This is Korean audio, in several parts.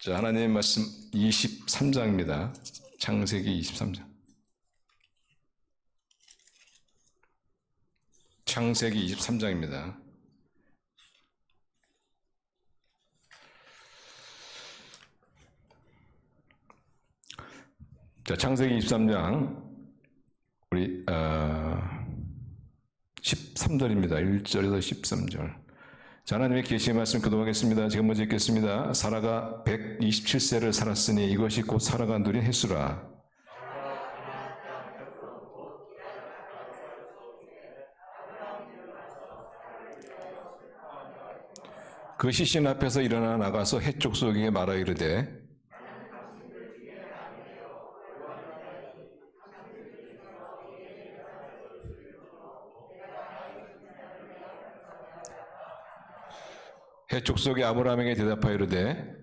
자, 하나님의 말씀 23장입니다. 창세기 23장. 창세기 23장입니다. 자, 창세기 23장 우리 13절입니다. 1절에서 13절. 자, 하나님의 계시의 말씀 교독하겠습니다. 지금 먼저 읽겠습니다. 사라가 127세를 살았으니 이것이 곧 사라가 누린 횟수라. 그 시신 앞에서 일어나 나가서 해 족속에게 말하 이르되 해 족속의 아브라함에게 대답하여 이르되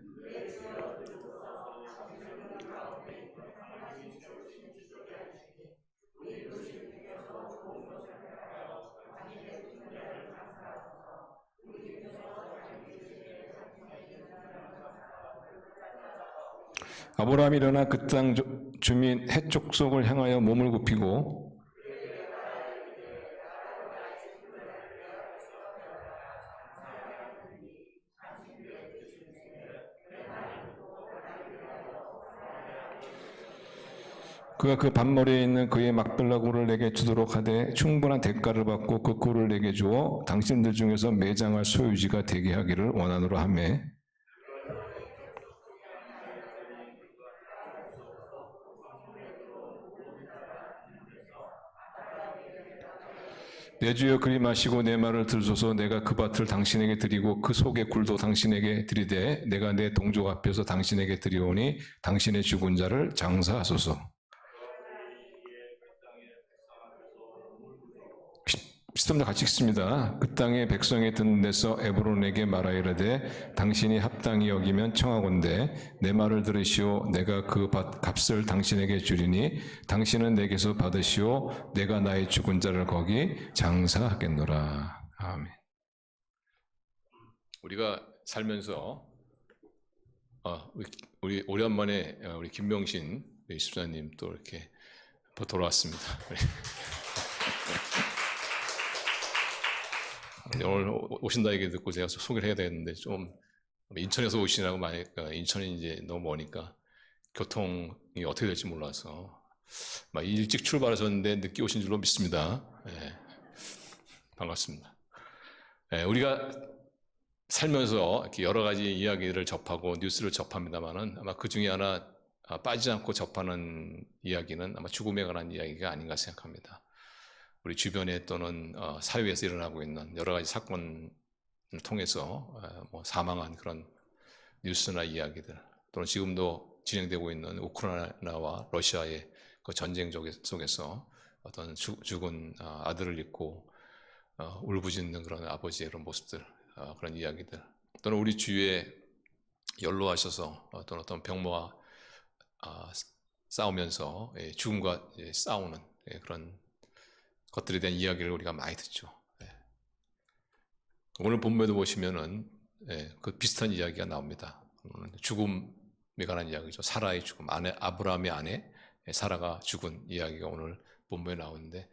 아브라함이 일어나 그 땅 주민 해 족속을 향하여 몸을 굽히고 그가 그 밭머리에 있는 그의 막들나무를 내게 주도록 하되 충분한 대가를 받고 그 꿀을 내게 주어 당신들 중에서 매장할 소유지가 되게 하기를 원하노라 하매 내 주여 그리 마시고 내 말을 들으소서. 내가 그 밭을 당신에게 드리고 그 속의 굴도 당신에게 드리되 내가 내 동족 앞에서 당신에게 드리오니 당신의 죽은 자를 장사하소서. 13절 같이 읽습니다. 그 땅의 백성이 듣는 데서 에브론에게 말하이르되 당신이 합당히 여기면 청하건대 내 말을 들으시오. 내가 그 밭 값을 당신에게 주리니 당신은 내게서 받으시오. 내가 나의 죽은 자를 거기 장사하겠노라. 아멘. 우리가 살면서 우리 오랜만에 우리 김명신 집사님 또 이렇게 돌아왔습니다. 오늘 오신다 얘기 듣고 제가 소개를 해야 되는데 좀 인천에서 오시라고 하니까 인천이 이제 너무 머니까 교통이 어떻게 될지 몰라서 막 일찍 출발하셨는데 늦게 오신 줄로 믿습니다. 네. 반갑습니다. 네, 우리가 살면서 이렇게 여러 가지 이야기를 접하고 뉴스를 접합니다만은 아마 그 중에 하나 빠지지 않고 접하는 이야기는 아마 죽음에 관한 이야기가 아닌가 생각합니다. 우리 주변에 또는 사회에서 일어나고 있는 여러 가지 사건을 통해서 뭐 사망한 그런 뉴스나 이야기들 또는 지금도 진행되고 있는 우크라이나와 러시아의 그 전쟁 속에서 어떤 죽은 아들을 잃고 울부짖는 그런 아버지의 그런 모습들, 그런 이야기들 또는 우리 주위에 연로하셔서 어떤 병마와 싸우면서 죽음과 싸우는 그런 것들에 대한 이야기를 우리가 많이 듣죠. 오늘 본문에도 보시면은 그 비슷한 이야기가 나옵니다. 죽음에 관한 이야기죠. 사라의 죽음, 아브라함의 아내 사라가 죽은 이야기가 오늘 본문에 나오는데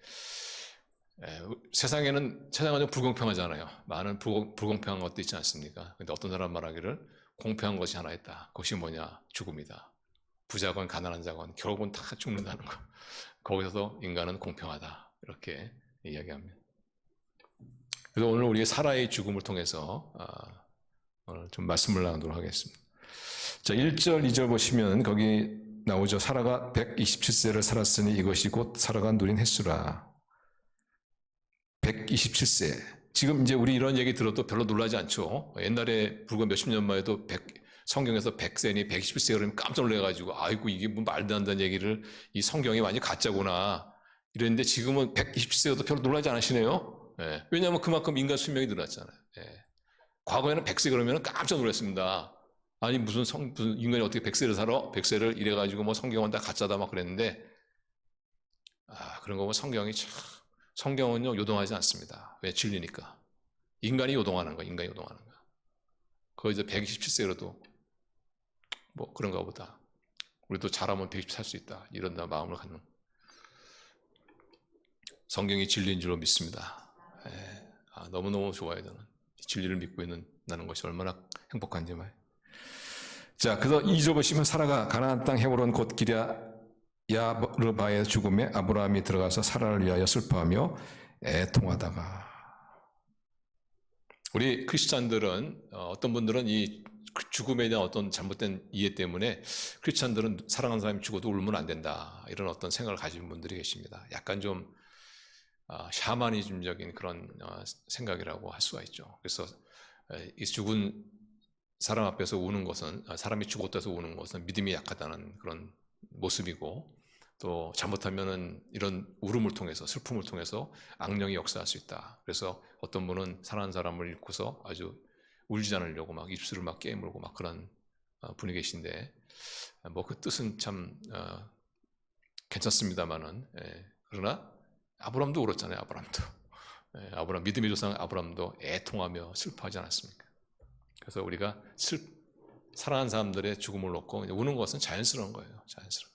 세상은 좀 불공평하잖아요. 많은 불공평한 것도 있지 않습니까? 근데 어떤 사람 말하기를 공평한 것이 하나 있다. 그것이 뭐냐? 죽음이다. 부자건 가난한 자건 결국은 다 죽는다는 거. 거기서 인간은 공평하다. 이렇게 이야기합니다. 그래서 오늘 우리 사라의 죽음을 통해서 오늘 좀 말씀을 나누도록 하겠습니다. 자, 1절, 2절 보시면 거기 나오죠. 사라가 127세를 살았으니 이것이 곧 사라가 누린 횟수라. 127세. 지금 이제 우리 이런 얘기 들어도 별로 놀라지 않죠. 옛날에 불과 몇십 년만 해도 성경에서 100세니 127세 그러면 깜짝 놀래가지고 아이고 이게 뭐 말도 안 되는 얘기를 이 성경이 완전히 가짜구나. 이랬는데 지금은 127세여도 별로 놀라지 않으시네요. 왜냐하면 그만큼 인간 수명이 늘었잖아요. 과거에는 100세 그러면 깜짝 놀랐습니다. 아니 무슨 인간이 어떻게 100세를 살아? 100세를 이래가지고 뭐 성경은 다 가짜다 막 그랬는데 그런 거 보면 성경은요 요동하지 않습니다. 왜? 진리니까. 인간이 요동하는 거야. 인간이 요동하는 거야. 거기서 127세로도 뭐 그런가 보다. 우리도 잘하면 120 살 수 있다. 이런 마음을 갖는 성경이 진리인 줄로 믿습니다. 너무너무 좋아요. 저는 진리를 믿고 있는 것이 얼마나 행복한지 말이에요. 자, 그래서 2절 보시면 사라가 가나안 땅 헤브론 곧 기랴야르바의 죽음에 아브라함이 들어가서 사라를 위하여 슬퍼하며 애통하다가. 우리 크리스찬들은 어떤 분들은 이 죽음에 대한 어떤 잘못된 이해 때문에 크리스찬들은 사랑하는 사람이 죽어도 울면 안 된다, 이런 어떤 생각을 가진 분들이 계십니다. 약간 좀 샤머니즘적인 그런 생각이라고 할 수가 있죠. 그래서 이 죽은 사람 앞에서 우는 것은, 사람이 죽었다서 우는 것은 믿음이 약하다는 그런 모습이고, 또 잘못하면은 이런 울음을 통해서, 슬픔을 통해서 악령이 역사할 수 있다. 그래서 어떤 분은 사랑하는 사람을 잃고서 아주 울지 않으려고 막 입술을 막 깨물고 막 그런 분이 계신데, 뭐 그 뜻은 참 괜찮습니다만은, 그러나 아브람도 울었잖아요. 아브람 믿음의 조상 아브람도 애통하며 슬퍼하지 않았습니까? 그래서 우리가 사랑하는 사람들의 죽음을 놓고 우는 것은 자연스러운 거예요. 자연스러워.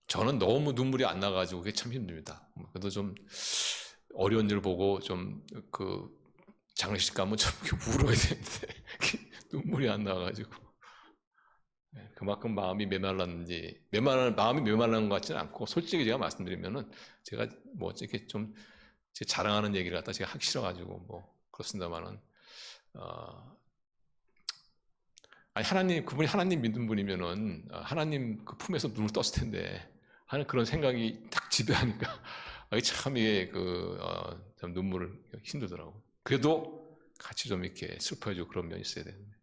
저는 너무 눈물이 안 나가지고 그게 참 힘듭니다. 그래도 좀 어려운 일 보고 좀 그 장례식 가면 좀 울어야 되는데 눈물이 안 나가지고 그만큼 마음이 메말랐는지, 마음이 메말랐는 것 같지는 않고, 솔직히 제가 말씀드리면은 제가 뭐 이렇게 좀 제 자랑하는 얘기를 갖다 제가 하기 싫어가지고 뭐 그렇습니다만은, 아니 하나님, 그분이 하나님 믿는 분이면은 하나님 그 품에서 눈을 떴을 텐데 하는 그런 생각이 딱 지배하니까 참 이게 참 눈물을 힘들더라고. 그래도 같이 좀 이렇게 슬퍼해주고 그런 면이 있어야 되는데,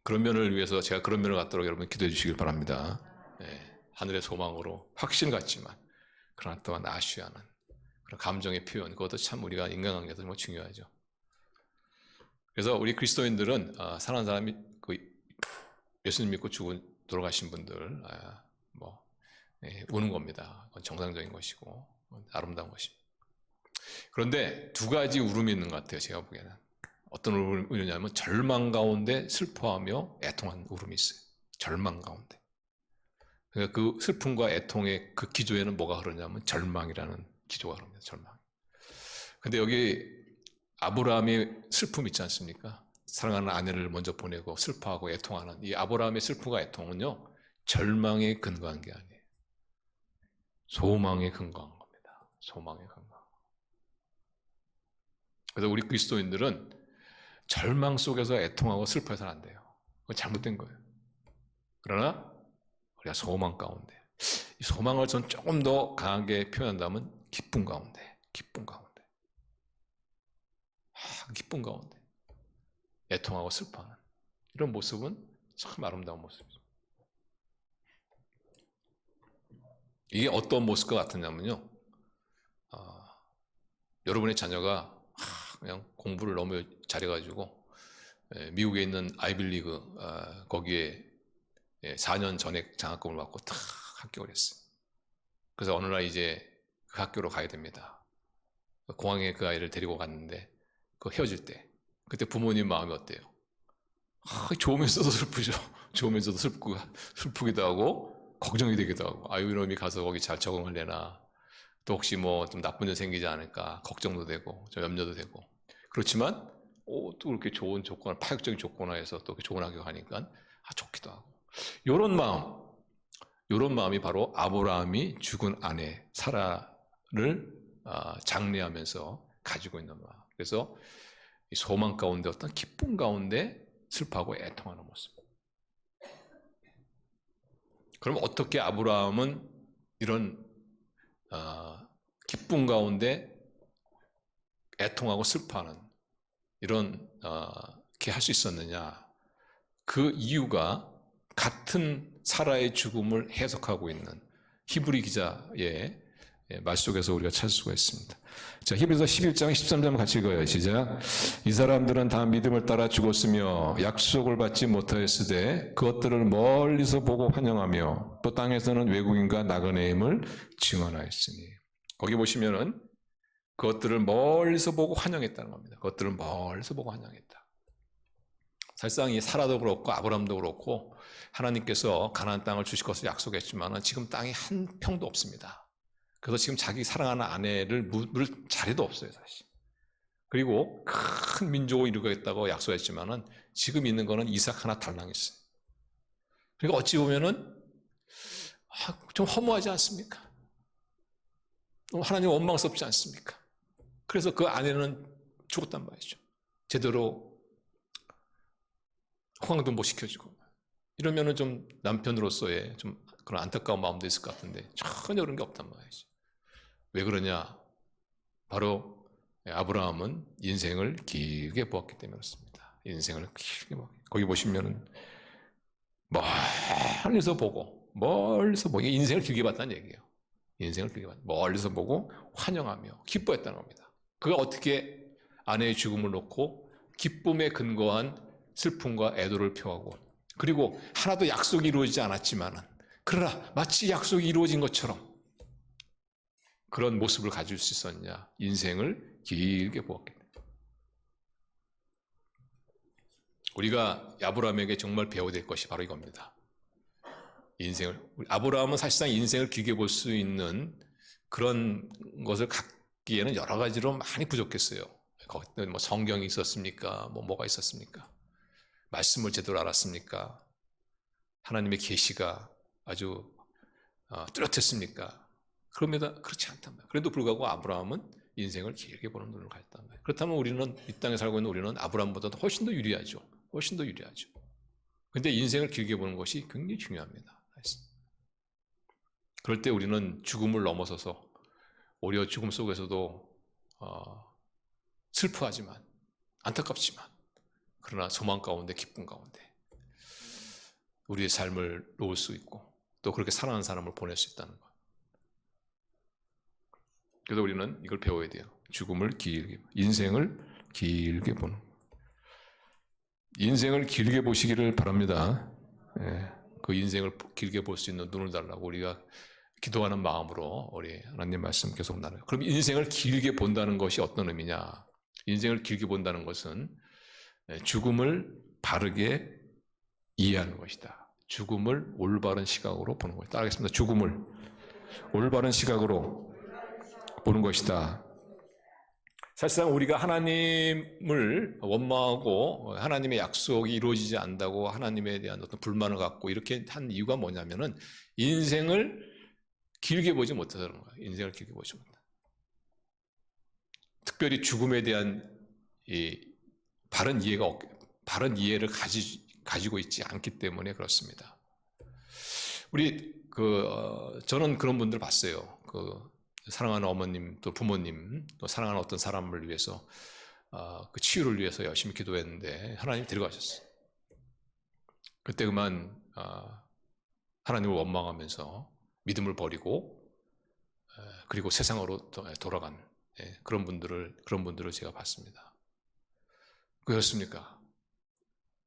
그런 면을 위해서 제가 그런 면을 갖도록 여러분 기도해 주시길 바랍니다. 하늘의 소망으로 확신 같지만 그러나 또한 아쉬워하는 그런 감정의 표현, 그것도 참 우리가 인간관계에서 정말 중요하죠. 그래서 우리 그리스도인들은 사랑하는 사람이 예수님 믿고 돌아가신 분들 우는 겁니다. 그건 정상적인 것이고 아름다운 것입니다. 그런데 두 가지 울음이 있는 것 같아요. 제가 보기에는 어떤 울음이냐면 절망 가운데 슬퍼하며 애통한 울음이 있어요. 절망 가운데. 그러니까 그 슬픔과 애통의 그 기조에는 뭐가 흐르냐면 절망이라는 기조가 흐릅니다. 절망. 근데 여기 아브라함의 슬픔 있지 않습니까? 사랑하는 아내를 먼저 보내고 슬퍼하고 애통하는 이 아브라함의 슬픔과 애통은요, 절망에 근거한 게 아니에요. 소망에 근거한 겁니다. 소망에 근거. 그래서 우리 그리스도인들은 절망 속에서 애통하고 슬퍼해서는 안 돼요. 그건 잘못된 거예요. 그러나 우리가 소망 가운데, 이 소망을 전 조금 더 강하게 표현한다면 기쁨 가운데, 기쁨 가운데, 기쁨 가운데 애통하고 슬퍼하는 이런 모습은 참 아름다운 모습이죠. 이게 어떤 모습과 같으냐면요, 여러분의 자녀가 그냥 공부를 너무 잘해가지고 미국에 있는 아이빌리그 거기에 4년 전액 장학금을 받고 탁 합격을 했어요. 그래서 어느 날 이제 그 학교로 가야 됩니다. 공항에 그 아이를 데리고 갔는데 그 헤어질 때 그때 부모님 마음이 어때요? 좋으면서도 슬프죠. 좋으면서도 슬프기도 하고 걱정이 되기도 하고, 아유 이놈이 가서 거기 잘 적응하려나, 또 혹시 뭐 좀 나쁜 일 생기지 않을까 걱정도 되고 좀 염려도 되고, 그렇지만 또 그렇게 좋은 조건, 파격적인 조건하에서 또 좋은 학교 가니까 좋기도 하고, 이런 마음이 바로 아브라함이 죽은 아내 사라를 장례하면서 가지고 있는 마음. 그래서 이 소망 가운데 어떤 기쁨 가운데 슬퍼하고 애통하는 모습. 그럼 어떻게 아브라함은 이런 기쁨 가운데 애통하고 슬퍼하는 이렇게 할 수 있었느냐? 그 이유가 같은 사라의 죽음을 해석하고 있는 히브리 기자의 말 속에서 우리가 찾을 수가 있습니다. 자, 히브리서 11장 13절 같이 읽어요. 시작. 이 사람들은 다 믿음을 따라 죽었으며 약속을 받지 못하였으되 그것들을 멀리서 보고 환영하며 또 땅에서는 외국인과 나그네임을 증언하였으니. 거기 보시면은 그것들을 멀리서 보고 환영했다는 겁니다. 그것들을 멀리서 보고 환영했다. 사실상 이 사라도 그렇고 아브라함도 그렇고 하나님께서 가나안 땅을 주실 것을 약속했지만 지금 땅에 한 평도 없습니다. 그래서 지금 자기 사랑하는 아내를 물 자리도 없어요, 사실. 그리고 큰 민족을 이루겠다고 약속했지만 지금 있는 거는 이삭 하나 달랑 있어요. 그러니까 어찌 보면은 좀 허무하지 않습니까? 하나님 원망스럽지 않습니까? 그래서 그 아내는 죽었단 말이죠. 제대로 호강도 못 시켜주고. 이러면은 좀 남편으로서의 좀 그런 안타까운 마음도 있을 것 같은데 전혀 그런 게 없단 말이죠. 왜 그러냐? 바로 아브라함은 인생을 길게 보았기 때문에 그렇습니다. 인생을 길게 보았기. 거기 보시면은 멀리서 보고 인생을 길게 봤다는 얘기예요. 인생을 길게 봤다. 멀리서 보고 환영하며 기뻐했다는 겁니다. 그가 어떻게 아내의 죽음을 놓고 기쁨에 근거한 슬픔과 애도를 표하고 그리고 하나도 약속이 이루어지지 않았지만 그러나 마치 약속이 이루어진 것처럼 그런 모습을 가질 수 있었냐? 인생을 길게 보았기 때문에. 우리가 아브라함에게 정말 배워야 될 것이 바로 이겁니다. 아브라함은 사실상 인생을 길게 볼 수 있는 그런 것을 갖기에는 여러 가지로 많이 부족했어요. 거기는 뭐 성경이 있었습니까? 뭐가 있었습니까? 말씀을 제대로 알았습니까? 하나님의 계시가 아주 뚜렷했습니까? 그럼에도 그렇지 않단 말이에요. 그래도 불구하고 아브라함은 인생을 길게 보는 눈을 가졌단 말이에요. 그렇다면 우리는 이 땅에 살고 있는 우리는 아브라함보다도 훨씬 더 유리하죠. 훨씬 더 유리하죠. 그런데 인생을 길게 보는 것이 굉장히 중요합니다. 그럴 때 우리는 죽음을 넘어서서 오히려 죽음 속에서도 슬퍼하지만 안타깝지만 그러나 소망 가운데 기쁨 가운데 우리의 삶을 놓을 수 있고 또 그렇게 사랑하는 사람을 보낼 수 있다는 것. 그래서 우리는 이걸 배워야 돼요. 죽음을 길게, 인생을 길게 보는. 인생을 길게 보시기를 바랍니다. 그 인생을 길게 볼 수 있는 눈을 달라고 우리가 기도하는 마음으로 우리 하나님 말씀 계속 나눠요. 그럼 인생을 길게 본다는 것이 어떤 의미냐? 인생을 길게 본다는 것은 죽음을 바르게 이해하는 것이다. 죽음을 올바른 시각으로 보는 것이다. 따라하겠습니다. 죽음을 올바른 시각으로 보는 것이다. 사실상 우리가 하나님을 원망하고 하나님의 약속이 이루어지지 않는다고 하나님에 대한 어떤 불만을 갖고 이렇게 한 이유가 뭐냐면은 인생을 길게 보지 못하는 거예요. 인생을 길게 보지 못한다. 특별히 죽음에 대한 이 바른 이해를 가지고 있지 않기 때문에 그렇습니다. 저는 그런 분들 봤어요. 사랑하는 어머님, 또 부모님, 또 사랑하는 어떤 사람을 위해서 그 치유를 위해서 열심히 기도했는데 하나님이 데려가셨어요. 그때 그만 하나님을 원망하면서 믿음을 버리고 그리고 세상으로 돌아간 그런 분들을 제가 봤습니다. 그렇습니까?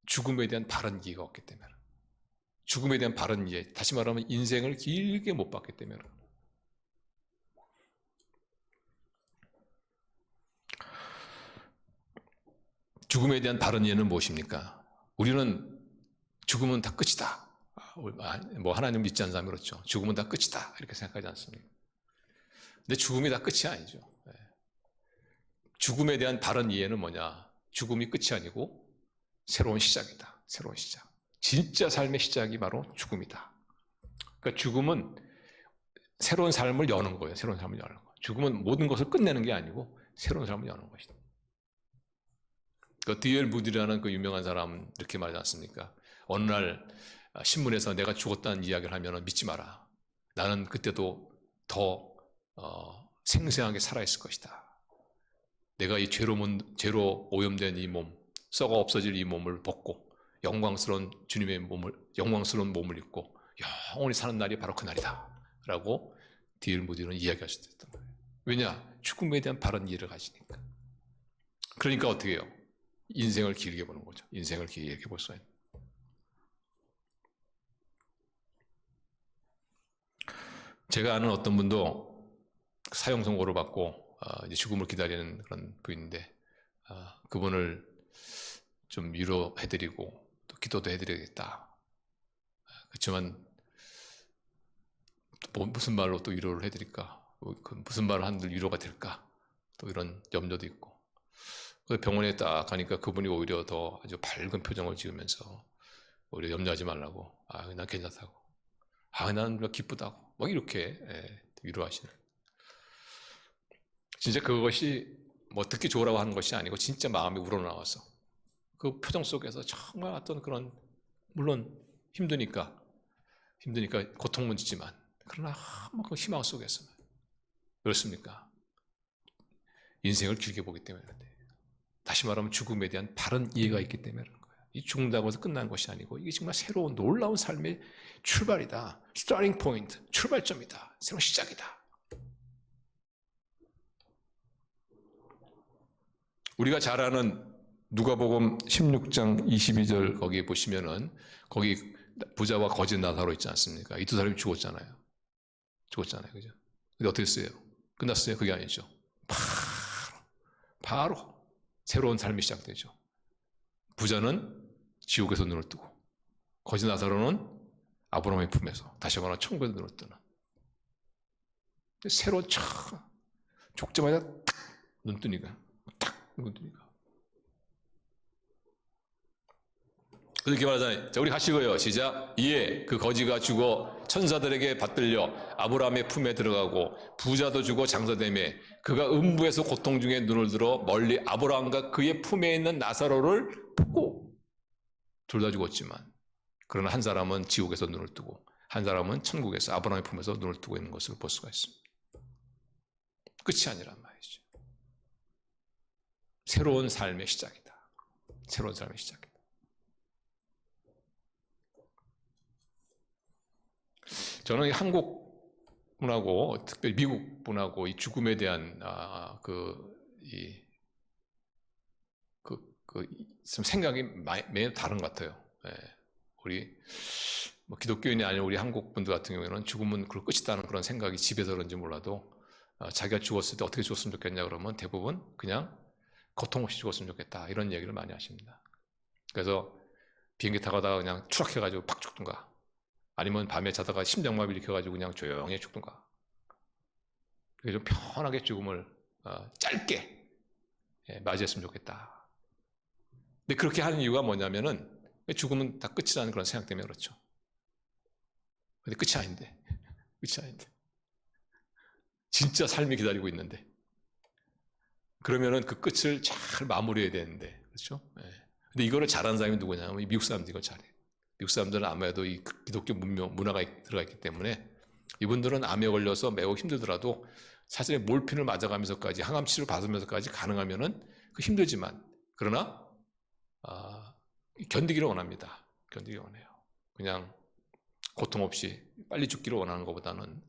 죽음에 대한 바른 이해가 없기 때문에, 죽음에 대한 바른 이해, 다시 말하면 인생을 길게 못 봤기 때문에. 죽음에 대한 바른 이해는 무엇입니까? 우리는 죽음은 다 끝이다. 뭐 하나님 믿지 않는 사람이 그렇죠. 죽음은 다 끝이다. 이렇게 생각하지 않습니까? 근데 죽음이 다 끝이 아니죠. 죽음에 대한 바른 이해는 뭐냐? 죽음이 끝이 아니고 새로운 시작이다. 새로운 시작. 진짜 삶의 시작이 바로 죽음이다. 그러니까 죽음은 새로운 삶을 여는 거예요. 새로운 삶을 여는 거. 죽음은 모든 것을 끝내는 게 아니고 새로운 삶을 여는 것이다. D.L. 무디라는 그 유명한 사람 이렇게 말하지 않습니까? 어느 날 신문에서 내가 죽었다는 이야기를 하면 믿지 마라. 나는 그때도 더 생생하게 살아있을 것이다. 내가 이 죄로 오염된 이 몸, 썩어 없어질 이 몸을 벗고 영광스러운 몸을 입고 영원히 사는 날이 바로 그날이다. 라고 D.L. 무디는 이야기하셨던 거예요. 왜냐? 죽음에 대한 바른 이해를 가지니까. 그러니까 어떻게 해요? 인생을 길게 보는 거죠. 인생을 길게 볼 수 있는. 제가 아는 어떤 분도 사형 선고를 받고 이제 죽음을 기다리는 그런 분인데 그분을 좀 위로해드리고 또 기도도 해드려야겠다. 그렇지만 뭐 무슨 말로 또 위로를 해드릴까? 무슨 말을 하는 위로가 될까? 또 이런 염려도 있고. 그래서 병원에 딱 가니까 그분이 오히려 더 아주 밝은 표정을 지으면서 오히려 염려하지 말라고, 난 괜찮다고, 난 기쁘다고, 막 이렇게 위로하시는. 진짜 그것이 뭐 듣기 좋으라고 하는 것이 아니고 진짜 마음이 우러나와서 그 표정 속에서 정말 어떤 그런, 물론 힘드니까 고통은 있지만, 그러나 그 희망 속에서. 그렇습니까? 인생을 길게 보기 때문에 그런데, 다시 말하면 죽음에 대한 바른 이해가 있기 때문에 그런 거예요. 이 죽는다고 해서 끝나는 것이 아니고 이게 정말 새로운 놀라운 삶의 출발이다. 스타팅 포인트, 출발점이다. 새로운 시작이다. 우리가 잘 아는 누가복음 16장 22절 거기 보시면은 거기 부자와 거짓 나사로 있지 않습니까? 이 두 사람이 죽었잖아요. 그죠? 근데 어떻게 했어요? 끝났어요? 그게 아니죠. 바로 새로운 삶이 시작되죠. 부자는 지옥에서 눈을 뜨고 거짓 나사로는 아브라함의 품에서, 다시 말하면 천국에서 눈을 뜨는. 새로운 죽자마자 딱 눈 뜨니까. 그렇게 말하잖아요. 자, 우리 하시고요. 시작. 이에 그 거지가 죽어 천사들에게 받들려 아브라함의 품에 들어가고 부자도 죽어 장사되매 그가 음부에서 고통 중에 눈을 들어 멀리 아브라함과 그의 품에 있는 나사로를 보고, 둘 다 죽었지만 그러나 한 사람은 지옥에서 눈을 뜨고 한 사람은 천국에서 아브라함의 품에서 눈을 뜨고 있는 것을 볼 수가 있습니다. 끝이 아니란 말이죠. 새로운 삶의 시작이다. 새로운 삶의 시작이다. 저는 한국 분하고 특별히 미국 분하고 이 죽음에 대한 좀 생각이 매우 다른 것 같아요. 우리 뭐 기독교인이 아닌 우리 한국 분들 같은 경우에는 죽음은 그걸 끝이다는 그런 생각이 집에서 그런지 몰라도 자기가 죽었을 때 어떻게 죽었으면 좋겠냐 그러면 대부분 그냥 고통 없이 죽었으면 좋겠다 이런 얘기를 많이 하십니다. 그래서 비행기 타가다가 그냥 추락해가지고 팍 죽든가, 아니면 밤에 자다가 심장마비 일으켜가지고 그냥 조용히 죽든가. 그게 좀 편하게 죽음을 짧게 맞이했으면 좋겠다. 근데 그렇게 하는 이유가 뭐냐면은 죽음은 다 끝이라는 그런 생각 때문에 그렇죠. 근데 끝이 아닌데. 진짜 삶이 기다리고 있는데. 그러면은 그 끝을 잘 마무리해야 되는데. 그렇죠? 근데 이거를 잘하는 사람이 누구냐면 미국 사람들이 이걸 잘해. 미국 사람들은 아무래도 이 기독교 문화가 들어가 있기 때문에 이분들은 암에 걸려서 매우 힘들더라도 사실 몰핀을 맞아가면서까지 항암 치료 받으면서까지 가능하면은 그 힘들지만 그러나 견디기를 원합니다. 견디기를 원해요. 그냥 고통 없이 빨리 죽기를 원하는 것보다는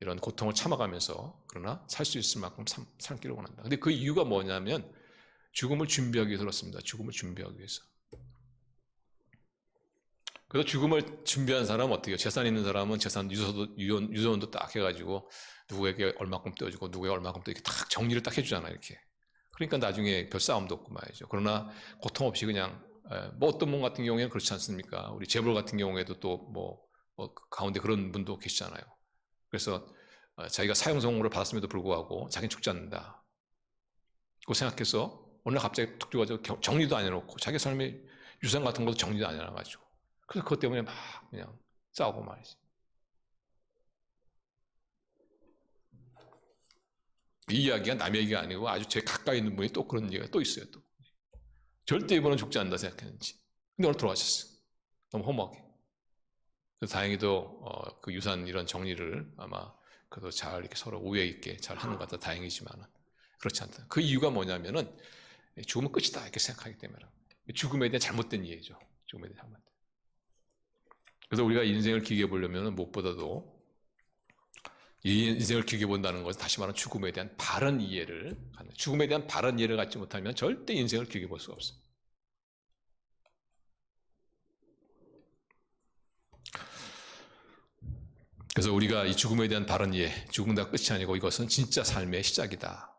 이런 고통을 참아가면서 그러나 살 수 있을 만큼 살기를 원한다. 근데 그 이유가 뭐냐면 죽음을 준비하기 위해서 그렇습니다. 죽음을 준비하기 위해서. 그래서 죽음을 준비한 사람은 어떻게 해요? 재산 있는 사람은 재산 유전도 딱 해가지고 누구에게 얼마큼 떼어주고 누구에게 얼마큼 또 이렇게 딱 정리를 딱 해주잖아요. 이렇게. 그러니까 나중에 별 싸움도 없고 말이죠. 그러나 고통 없이 그냥 뭐 어떤 분 같은 경우에는 그렇지 않습니까? 우리 재벌 같은 경우에도 또 뭐 가운데 그런 분도 계시잖아요. 그래서 자기가 사형선고를 받았음에도 불구하고 자기는 죽지 않는다. 그거 생각해서 어느 날 갑자기 툭 죽어가지고 정리도 안 해놓고 자기 삶의 유산 같은 것도 정리도 안 해놔가지고 그래서 그것 때문에 막 그냥 싸우고 말이지. 이 이야기가 남의 얘기가 아니고 아주 제 가까이 있는 분이 또 그런 얘기가 또 있어요. 또 절대 이번은 죽지 않는다 생각했는지. 근데 오늘 돌아가셨어요. 너무 허무하게. 그래서 다행히도 그 유산 이런 정리를 아마 그래도 잘 이렇게 서로 우애 있게 잘 하는 것 같아 다행이지만은 그렇지 않다. 그 이유가 뭐냐면은 죽음은 끝이다 이렇게 생각하기 때문에 죽음에 대한 잘못된 이해죠. 죽음에 대한 잘못된. 그래서 우리가 인생을 길게 보려면 무엇보다도 이 인생을 길게 본다는 것은 다시 말하면 죽음에 대한 바른 이해를 갖는, 죽음에 대한 바른 이해를 갖지 못하면 절대 인생을 길게 볼 수가 없어요. 그래서 우리가 이 죽음에 대한 바른 이해, 죽음은 다 끝이 아니고 이것은 진짜 삶의 시작이다,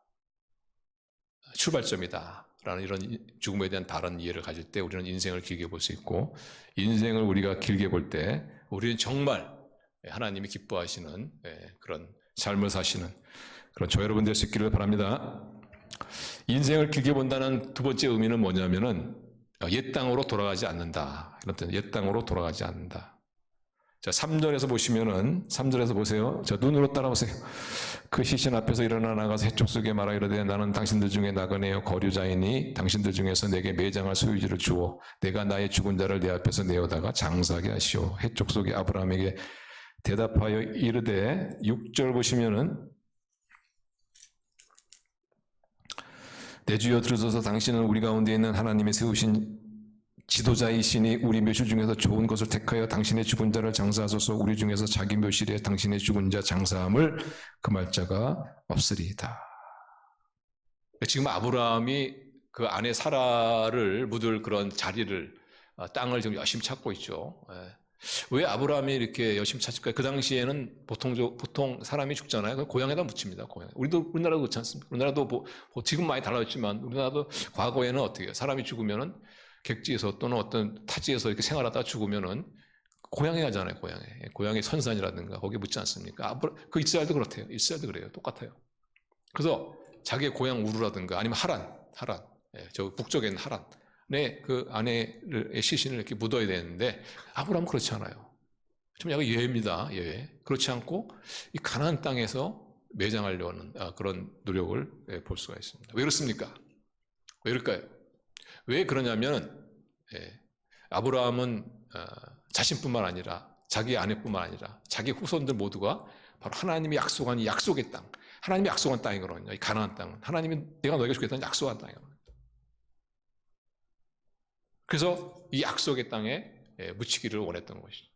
출발점이다 라는 이런 죽음에 대한 다른 이해를 가질 때 우리는 인생을 길게 볼 수 있고, 인생을 우리가 길게 볼 때 우리는 정말 하나님이 기뻐하시는 그런 삶을 사시는 그런 저 여러분 될 수 있기를 바랍니다. 인생을 길게 본다는 두 번째 의미는 뭐냐면은 옛 땅으로 돌아가지 않는다. 이런 뜻, 옛 땅으로 돌아가지 않는다. 자, 3절에서 보시면은, 3절에서 보세요. 자, 눈으로 따라오세요. 그 시신 앞에서 일어나 나가서 해쪽 속에 말하 이르되 나는 당신들 중에 나그네요 거류자이니 당신들 중에서 내게 매장할 소유지를 주어 내가 나의 죽은 자를 내 앞에서 내어다가 장사하게 하시오. 해쪽 속에 아브라함에게 대답하여 이르되 6절 보시면은 내 주여 들으소서 당신은 우리 가운데 있는 하나님의 세우신 지도자이시니 우리 묘실 중에서 좋은 것을 택하여 당신의 죽은 자를 장사하소서. 우리 중에서 자기 묘실에 당신의 죽은 자 장사함을 금할 자가 없으리이다. 지금 아브라함이 그 아내 사라를 묻을 그런 자리를, 땅을 지금 열심히 찾고 있죠. 왜 아브라함이 이렇게 열심히 찾을까요? 그 당시에는 보통 사람이 죽잖아요. 고향에다 묻힙니다. 고향. 우리나라도 그렇지 않습니까? 우리나라도 지금 많이 달라졌지만 우리나라도 과거에는 어떻게 해요? 사람이 죽으면은 객지에서 또는 어떤 타지에서 이렇게 생활하다 죽으면은 고향에 가잖아요. 고향에 선산이라든가 거기에 묻지 않습니까? 그 이스라엘도 그렇대요. 이스라엘도 그래요. 똑같아요. 그래서 자기의 고향 우르라든가 아니면 하란, 저 북쪽에 있는 하란에 그 아내의 시신을 이렇게 묻어야 되는데 아브라함은 그렇지 않아요. 좀 약간 예외입니다. 예외. 그렇지 않고 이 가나안 땅에서 매장하려는 그런 노력을 볼 수가 있습니다. 왜 그렇습니까? 왜 그럴까요? 왜 그러냐면 아브라함은 자신뿐만 아니라 자기 아내뿐만 아니라 자기 후손들 모두가 바로 하나님이 약속한 이 약속의 땅, 하나님이 약속한 땅이거든요. 이 가나안 땅은 하나님이 내가 너에게 주겠다는 약속한 땅이거든요. 그래서 이 약속의 땅에 묻히기를 원했던 것이죠.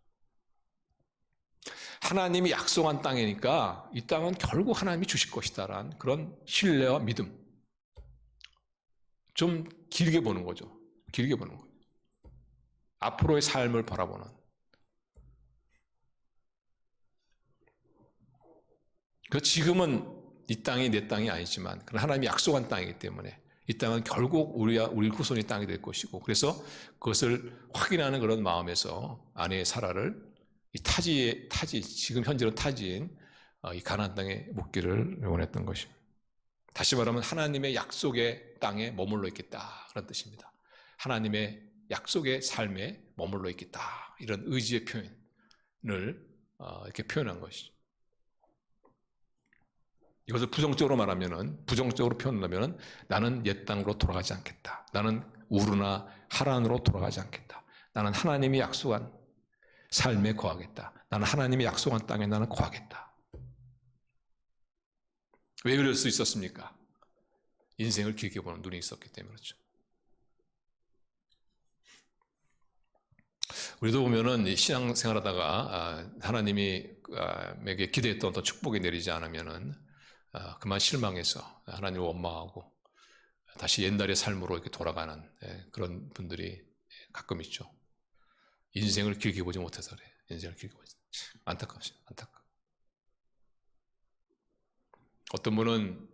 하나님이 약속한 땅이니까 이 땅은 결국 하나님이 주실 것이다라는 그런 신뢰와 믿음, 좀 길게 보는 거죠. 길게 보는 거죠. 앞으로의 삶을 바라보는. 그 지금은 이 땅이 내 땅이 아니지만 하나님이 약속한 땅이기 때문에 이 땅은 결국 우리 후손의 땅이 될 것이고, 그래서 그것을 확인하는 그런 마음에서 아내의 사라를 이 타지 지금 현재는 타지인 이 가나안 땅에 묻기를 원했던 것입니다. 다시 말하면 하나님의 약속의 땅에 머물러 있겠다 그런 뜻입니다. 하나님의 약속의 삶에 머물러 있겠다 이런 의지의 표현을 이렇게 표현한 것이죠. 이것을 부정적으로 표현하면 나는 옛 땅으로 돌아가지 않겠다. 나는 우르나 하란으로 돌아가지 않겠다. 나는 하나님이 약속한 삶에 거하겠다. 나는 하나님이 약속한 땅에 나는 거하겠다. 왜 그럴 수 있었습니까? 인생을 길게 보는 눈이 있었기 때문에 그렇죠. 우리도 보면은 신앙생활하다가 하나님에게 기대했던 어떤 축복이 내리지 않으면은 그만 실망해서 하나님을 원망하고 다시 옛날의 삶으로 이렇게 돌아가는 그런 분들이 가끔 있죠. 인생을 길게 보지 못해서 그래. 인생을 길게 보지. 안타깝습니다. 안타깝. 어떤 분은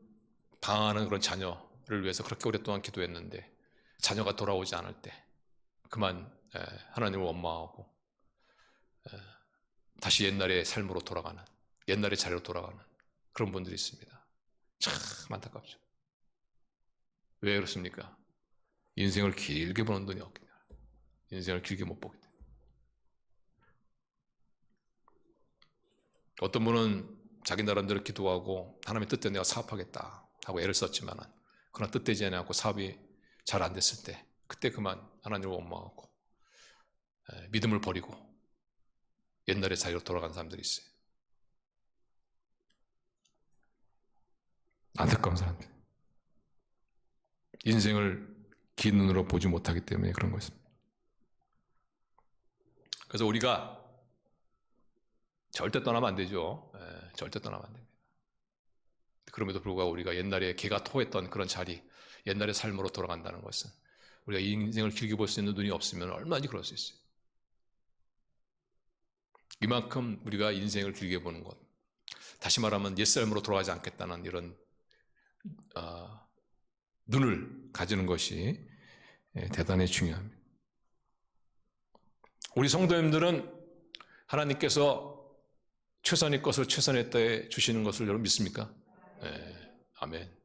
방황하는 그런 자녀를 위해서 그렇게 오랫동안 기도했는데 자녀가 돌아오지 않을 때 그만 하나님을 원망하고 다시 옛날의 삶으로 돌아가는, 옛날의 자리로 돌아가는 그런 분들이 있습니다. 참 안타깝죠. 왜 그렇습니까? 인생을 길게 보는 눈이 없기 때문에. 인생을 길게 못 보기 때문에. 어떤 분은 자기 나름대로 기도하고 하나님의 뜻대로 내가 사업하겠다 하고 애를 썼지만 그러나 뜻되지 않고 사업이 잘 안 됐을 때 그때 그만 하나님을 원망하고 믿음을 버리고 옛날의 자리로 돌아간 사람들이 있어요. 안타까운 사람들. 인생을 긴 눈으로 보지 못하기 때문에 그런 것입니다. 그래서 우리가 절대 떠나면 안 되죠. 절대 떠나면 안 됩니다. 그럼에도 불구하고 우리가 옛날에 개가 토했던 그런 자리, 옛날의 삶으로 돌아간다는 것은 우리가 인생을 길게 볼 수 있는 눈이 없으면 얼마든지 그럴 수 있어요. 이만큼 우리가 인생을 길게 보는 것, 다시 말하면 옛 삶으로 돌아가지 않겠다는 이런 눈을 가지는 것이 대단히 중요합니다. 우리 성도님들은 하나님께서 최선의 것을 최선의 때에 주시는 것을 여러분 믿습니까? 네, 아멘.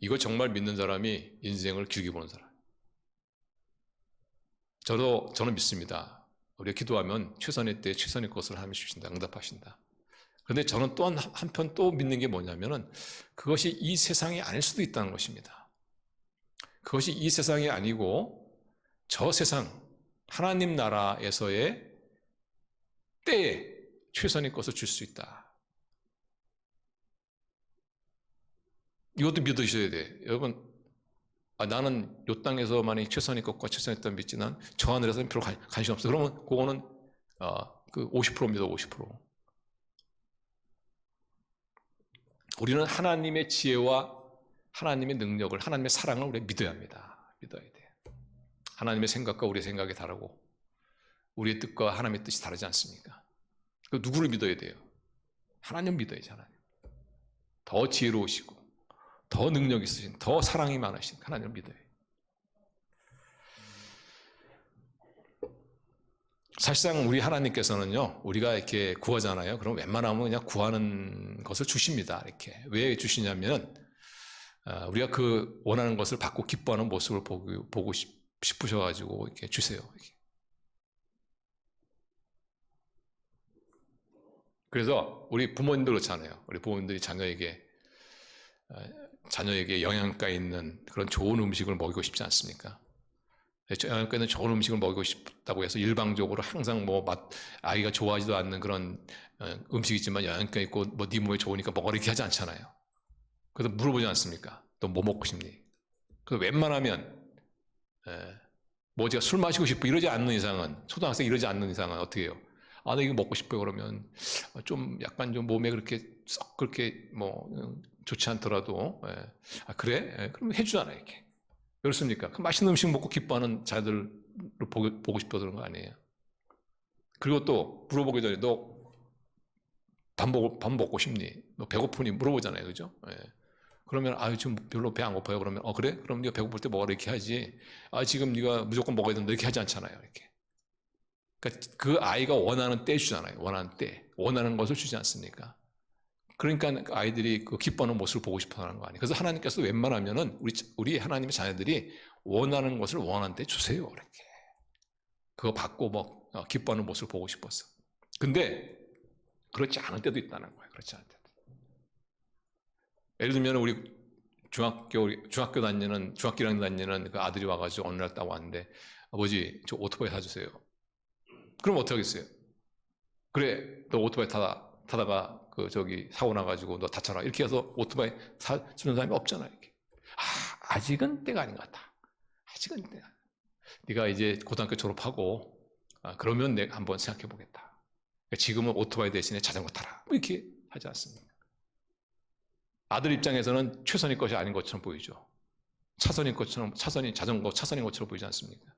이거 정말 믿는 사람이 인생을 길게 보는 사람. 저는 믿습니다. 우리가 기도하면 최선의 때에 최선의 것을 하나님이 주신다, 응답하신다. 그런데 저는 또 한편 또 믿는 게 뭐냐면은 그것이 이 세상이 아닐 수도 있다는 것입니다. 그것이 이 세상이 아니고 저 세상, 하나님 나라에서의 때에 최선의 것을 줄 수 있다. 이것도 믿으셔야 돼. 여러분, 나는 이 땅에서 만약 최선의 것과 최선의 것을 믿지만 저 하늘에서는 별로 관심 없어. 그러면 그거는 그 50%입니다. 50%. 우리는 하나님의 지혜와 하나님의 능력을, 하나님의 사랑을 우리가 믿어야 합니다. 믿어야 돼. 하나님의 생각과 우리의 생각이 다르고 우리의 뜻과 하나님의 뜻이 다르지 않습니까? 그 누구를 믿어야 돼요? 하나님 믿어야지. 하나님. 더 지혜로우시고 더 능력 있으신, 더 사랑이 많으신 하나님을 믿어요. 사실상 우리 하나님께서는요, 우리가 이렇게 구하잖아요. 그럼 웬만하면 그냥 구하는 것을 주십니다. 이렇게. 왜 주시냐면, 우리가 그 원하는 것을 받고 기뻐하는 모습을 보고 싶으셔가지고 이렇게 주세요. 이렇게. 그래서 우리 부모님들 그렇잖아요. 우리 부모님들이 자녀에게 영양가 있는 그런 좋은 음식을 먹이고 싶지 않습니까? 영양가 있는 좋은 음식을 먹이고 싶다고 해서 일방적으로 항상 아이가 좋아하지도 않는 그런 음식이지만 영양가 있고 네 몸에 좋으니까 먹으라 이렇게 하지 않잖아요. 그래서 물어보지 않습니까? 너 뭐 먹고 싶니? 그래서 웬만하면 제가 술 마시고 싶어 이러지 않는 이상은, 초등학생 이러지 않는 이상은 어떻게 해요? 나 이거 먹고 싶어요. 그러면 좀 약간 좀 몸에 그렇게 썩 그렇게 좋지 않더라도 그래? 그러면 해주잖아요. 이렇게. 그렇습니까? 그 맛있는 음식 먹고 기뻐하는 자들을 보고 싶어서 그런 거 아니에요. 그리고 또 물어보기 전에 너 밥 먹고 싶니? 너 배고프니? 물어보잖아요. 그죠? 그러면 지금 별로 배 안 고파요. 그러면 그래? 그럼 네가 배고플 때 먹으라 이렇게 하지. 지금 네가 무조건 먹어야 된다 이렇게 하지 않잖아요. 이렇게. 그러니까 그 아이가 원하는 때 주잖아요. 원하는 때. 원하는 것을 주지 않습니까? 그러니까 아이들이 그 기뻐하는 모습을 보고 싶어 하는 거 아니에요. 그래서 하나님께서 웬만하면은 우리 하나님의 자녀들이 원하는 것을 원하는 때 주세요. 이렇게. 그거 받고 기뻐하는 모습을 보고 싶어서. 근데 그렇지 않을 때도 있다는 거예요. 그렇지 않을 때도. 예를 들면 우리 중학교 1학년 다니는 그 아들이 와가지고 어느 날 딱 왔는데 아버지 저 오토바이 사주세요. 그럼 어떻게 하겠어요? 그래 너 오토바이 타다가 사고 나가지고 너 다쳐라 이렇게 해서 오토바이 사주는 사람이 없잖아. 이렇게. 아직은 때가 아닌 것 같다. 아직은 때가. 네가 이제 고등학교 졸업하고 그러면 내가 한번 생각해 보겠다. 지금은 오토바이 대신에 자전거 타라. 이렇게 하지 않습니까? 아들 입장에서는 최선의 것이 아닌 것처럼 보이죠. 차선인 것처럼 보이지 않습니까?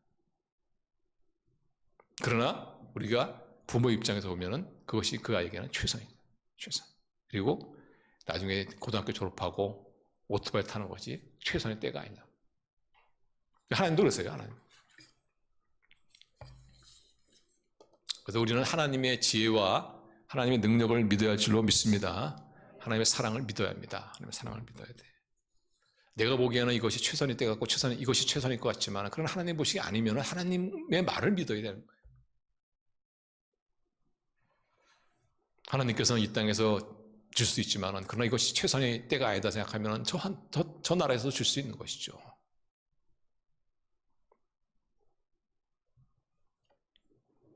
그러나 우리가 부모 입장에서 보면은 그것이 그 아이에게는 최선이다. 최선. 그리고 나중에 고등학교 졸업하고 오토바이 타는 것이 최선의 때가 아니냐. 하나님도 그러세요. 하나님. 그래서 우리는 하나님의 지혜와 하나님의 능력을 믿어야 할 줄로 믿습니다. 하나님의 사랑을 믿어야 합니다. 하나님의 사랑을 믿어야 돼. 내가 보기에는 이것이 최선의 때 같고 이것이 최선일 것 같지만 그런 하나님 보시기 아니면 하나님의 말을 믿어야 되는 거예요. 하나님께서는 이 땅에서 줄 수 있지만 그러나 이것이 최선의 때가 아니다 생각하면 저 나라에서 줄 수 있는 것이죠.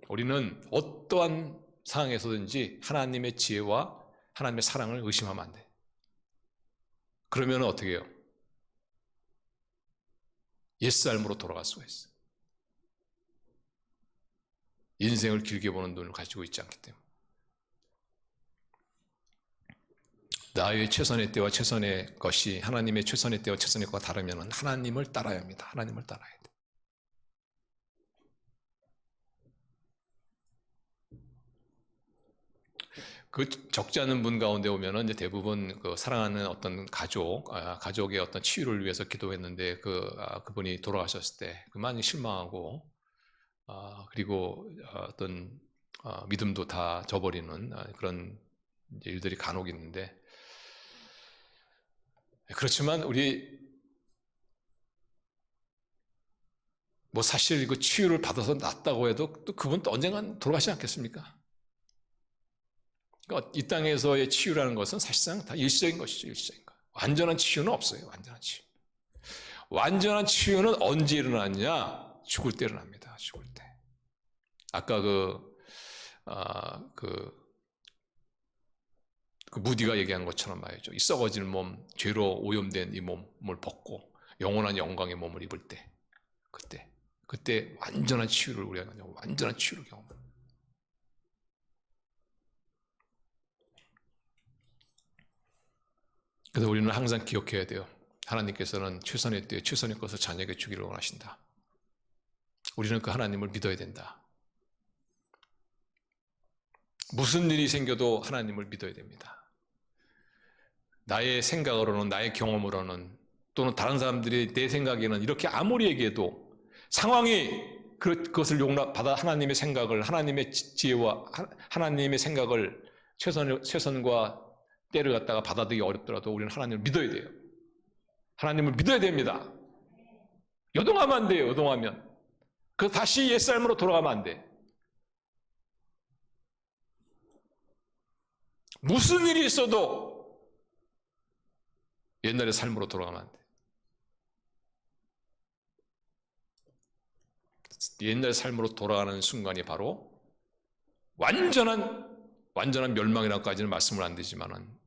우리는 어떠한 상황에서든지 하나님의 지혜와 하나님의 사랑을 의심하면 안 돼. 그러면 어떻게 해요? 옛삶으로 돌아갈 수가 있어요. 인생을 길게 보는 눈을 가지고 있지 않기 때문에. 나의 최선의 때와 최선의 것이 하나님의 최선의 때와 최선의 것과 다르면 하나님을 따라야 합니다. 하나님을 따라야 돼. 그 적지 않은 분 가운데 오면은 이제 대부분 그 사랑하는 어떤 가족의 어떤 치유를 위해서 기도했는데 그분이 돌아가셨을 때 그만 실망하고 그리고 어떤 믿음도 다 저버리는 그런 일들이 간혹 있는데, 그렇지만 우리 뭐 사실 그 치유를 받아서 낫다고 해도 또 그분 또 언젠간 돌아가시지 않겠습니까? 그러니까 이 땅에서의 치유라는 것은 사실상 다 일시적인 것이죠. 일시적인 것. 완전한 치유는 없어요. 완전한 치유. 완전한 치유는 언제 일어나냐? 죽을 때 일어납니다. 죽을 때. 아까 그 무디가 얘기한 것처럼 말이죠. 이 썩어질 몸, 죄로 오염된 이 몸을 벗고 영원한 영광의 몸을 입을 때, 그때 완전한 치유를 우리가 완전한 치유를 경험합니다. 그래서 우리는 항상 기억해야 돼요. 하나님께서는 최선의 때에 최선의 것을 자녀에게 주기를 원하신다. 우리는 그 하나님을 믿어야 된다. 무슨 일이 생겨도 하나님을 믿어야 됩니다. 나의 생각으로는, 나의 경험으로는, 또는 다른 사람들이 내 생각에는 이렇게 아무리 얘기해도 상황이 그것을 용납받아 하나님의 생각을, 하나님의 지혜와 하나님의 생각을 최선과 때를 갖다가 받아들이기 어렵더라도 우리는 하나님을 믿어야 돼요. 하나님을 믿어야 됩니다. 요동하면 안 돼요. 요동하면. 다시 옛삶으로 돌아가면 안 돼. 무슨 일이 있어도 옛날의 삶으로 돌아가면 안 돼. 옛날 삶으로 돌아가는 순간이 바로 완전한 멸망이라고까지는 말씀을 안 드리지만은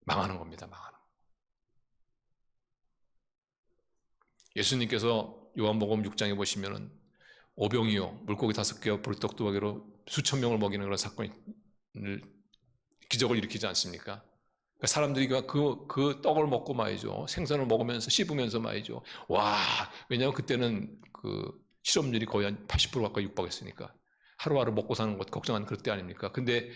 망하는 겁니다. 망하는. 예수님께서 요한복음 6장에 보시면은 오병이요, 물고기 5개와 보리떡 2개로 수천 명을 먹이는 그런 기적을 일으키지 않습니까? 그러니까 사람들이 그 떡을 먹고 말이죠, 생선을 먹으면서 씹으면서 말이죠. 와, 왜냐하면 그때는 그 실업률이 거의 한 80% 가까이 육박했으니까 하루하루 먹고 사는 것 걱정하는 그럴 때 아닙니까? 근데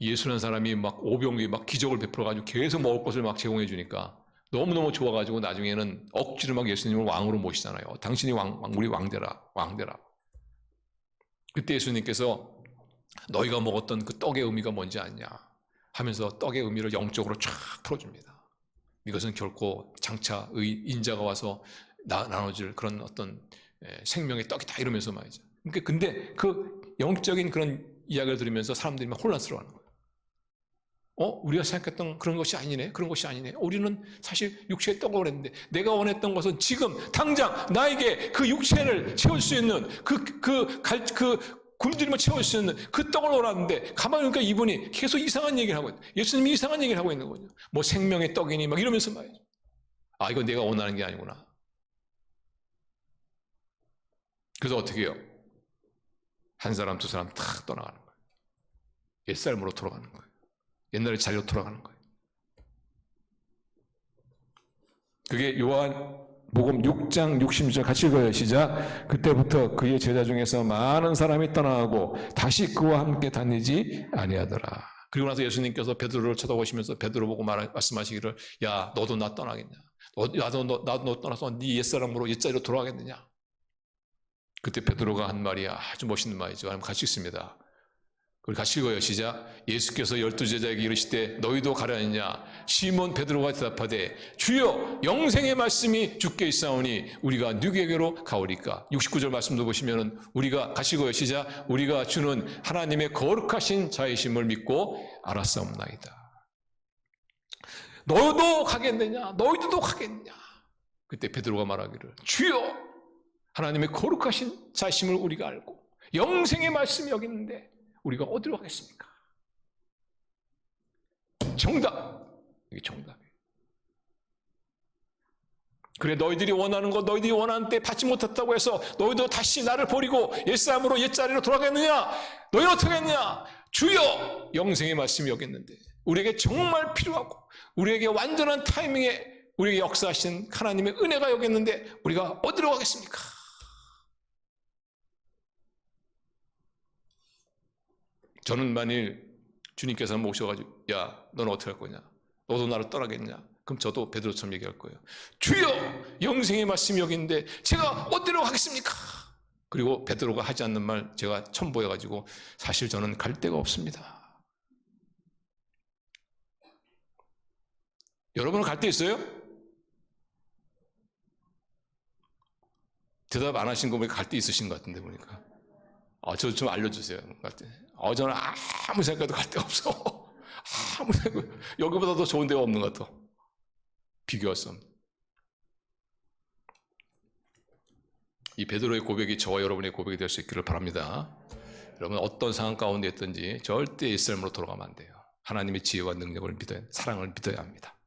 예수라는 사람이 막 오병이 막 기적을 베풀어가지고 계속 먹을 것을 막 제공해 주니까 너무너무 좋아가지고 나중에는 억지로 막 예수님을 왕으로 모시잖아요. 당신이 우리 왕되라. 그때 예수님께서 너희가 먹었던 그 떡의 의미가 뭔지 아냐 하면서 떡의 의미를 영적으로 쫙 풀어줍니다. 이것은 결코 장차 인자가 와서 나눠줄 그런 어떤 생명의 떡이다 이러면서 말이죠. 근데 그 영적인 그런 이야기를 들으면서 사람들이 막 혼란스러워하는 거예요. 우리가 생각했던 그런 것이 아니네. 그런 것이 아니네. 우리는 사실 육체의 떡을 원했는데 내가 원했던 것은 지금 당장 나에게 그 육체를 채울 수 있는 굶주림을 채울 수 있는 그 떡을 원하는데 가만히 보니까 이분이 계속 이상한 얘기를 하고 있는, 예수님이 이상한 얘기를 하고 있는 거죠. 뭐 생명의 떡이니 막 이러면서 말이죠. 이건 내가 원하는 게 아니구나. 그래서 어떻게 해요? 한 사람 두 사람 탁 떠나가는 거예요. 옛삶으로 돌아가는 거예요. 옛날의 자리로 돌아가는 거예요. 그게 요한복음 6장 66절 같이 읽어요. 시작. 그때부터 그의 제자 중에서 많은 사람이 떠나가고 다시 그와 함께 다니지 아니하더라. 그리고 나서 예수님께서 베드로를 쳐다보시면서 베드로 보고 말씀하시기를, 야 너도 나 떠나겠냐? 나도 떠나서 네 옛사람으로 옛자리로 돌아가겠느냐? 그때 베드로가 한 말이 아주 멋있는 말이죠. 같이 읽습니다. 그걸 같이 읽어요. 시작. 예수께서 12제자에게 이르시되 너희도 가려느냐? 시몬 베드로가 대답하되 주여 영생의 말씀이 주께 있사오니 우리가 누구에게로 가오리까? 69절 말씀도 보시면은 우리가 같이 읽어요. 시작. 우리가 주는 하나님의 거룩하신 자이심을 믿고 알았사옵나이다. 너도 가겠느냐? 너희도 가겠느냐? 그때 베드로가 말하기를 주여 하나님의 거룩하신 자심을 우리가 알고 영생의 말씀이 여기 있는데 우리가 어디로 가겠습니까? 정답. 이게 정답이에요. 그래 너희들이 원하는 것, 너희들이 원하는 때 받지 못했다고 해서 너희도 다시 나를 버리고 옛사람으로 옛자리로 돌아가겠느냐? 너희는 어떻게 하겠느냐? 주여 영생의 말씀이 여기 있는데 우리에게 정말 필요하고 우리에게 완전한 타이밍에 우리에게 역사하신 하나님의 은혜가 여기 있는데 우리가 어디로 가겠습니까? 저는 만일 주님께서는 모셔가지고 야, 너는 어떻게 할 거냐? 너도 나를 떠나겠냐? 그럼 저도 베드로처럼 얘기할 거예요. 주여, 영생의 말씀이 여기 있는데 제가 어디로 가겠습니까? 그리고 베드로가 하지 않는 말 제가 첨부해가지고 사실 저는 갈 데가 없습니다. 여러분은 갈 데 있어요? 대답 안 하신 거 보니까 갈 데 있으신 것 같은데 보니까. 저 좀 알려주세요. 저는 아무 생각도 갈 데가 없어. 아무 생각, 여기보다 더 좋은 데가 없는 것 같아. 비교할 수 없는. 이 베드로의 고백이 저와 여러분의 고백이 될 수 있기를 바랍니다. 여러분 어떤 상황 가운데 있든지 절대 옛사람으로 돌아가면 안 돼요. 하나님의 지혜와 능력을 믿어야, 사랑을 믿어야 합니다.